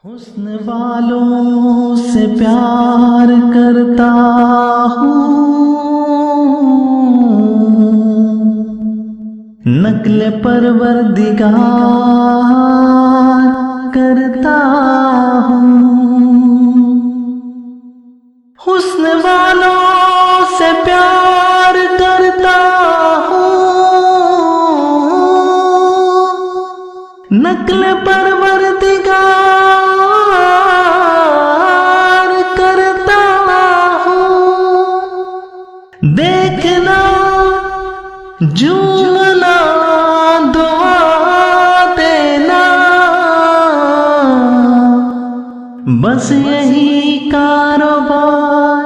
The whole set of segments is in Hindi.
हुस्न वालों से प्यार करता हूँ, नक्ल परवरदिगार करता हूँ। हुस्न वालों से प्यार करता हूँ, नक्ल परवरदिगार करता हूँ। देखना झूमना दुआ देना, बस यही कारोबार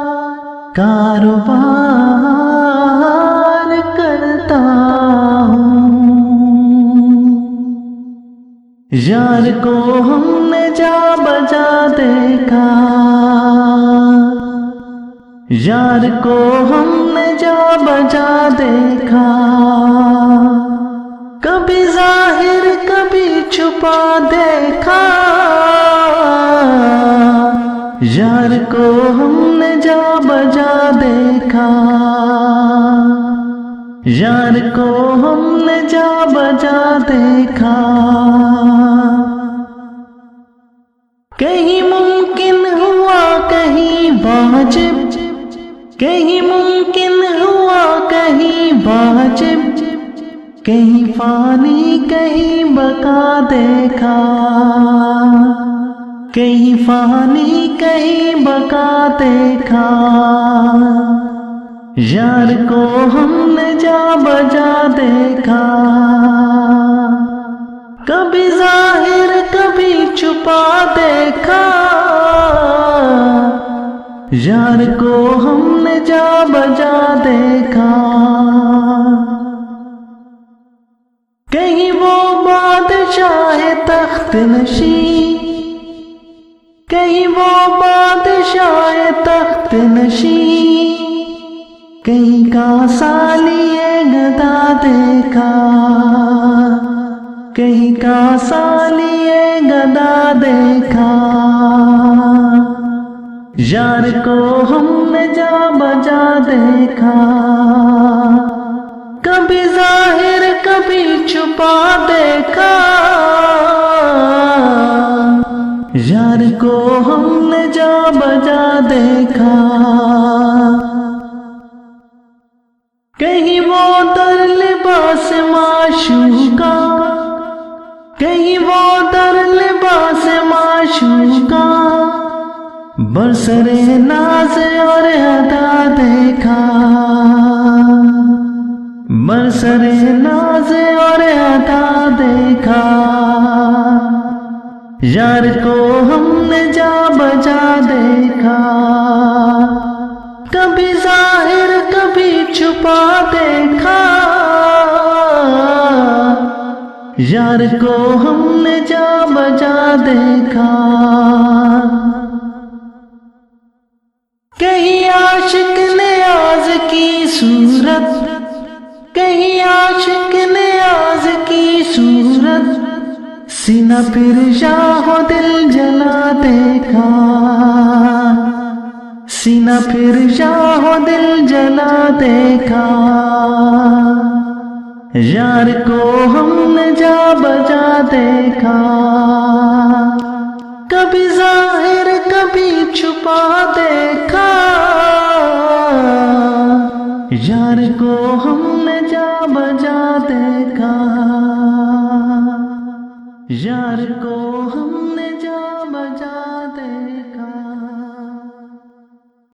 करता हूँ। यार को हमने जा बजा देखा, यार को हमने जा बजा देखा, कभी जाहिर कभी छुपा देखा। यार को हमने जा बजा देखा, यार को हमने जा बजा देखा। कहीं मुमकिन हुआ कहीं वाजिब, कहीं मुमकिन हुआ कहीं वाजिब, कहीं फानी कहीं बका देखा, कहीं फानी कहीं बका देखा। यार को हमने जा बजा देखा, कभी जाहिर कभी छुपा देखा। यार को हमने जा बजा देखा, कहीं वो बादशाह तख्त नशी, कहीं वो बादशाह तख्त नशी, कहीं का सालिए गदा देखा, कहीं का सालिए गदा देखा। यार को हमने जा बजा देखा, कभी जाहिर कभी छुपा देखा। यार को हमने जा बजा देखा, कहीं वो दर लिबास माशूका, कहीं वो दर लिबास माशूका, बरसरे नाज और अदा देखा, बरसरे नाज और अदा देखा। यार को हमने जा बजा देखा, कभी जाहिर कभी छुपा देखा। यार को हमने जा बजा देखा, कहीं आशिक ने आज की सूरत, कहीं आशिक ने आज की सूरत, सीना फिर शाहो दिल जला देखा, सीना फिर शाहो दिल जला देखा। यार को हमने जा बजा देखा, कभी जाहिर कभी छुपा देखा। यार को हमने जा बजा देखा, यार को हमने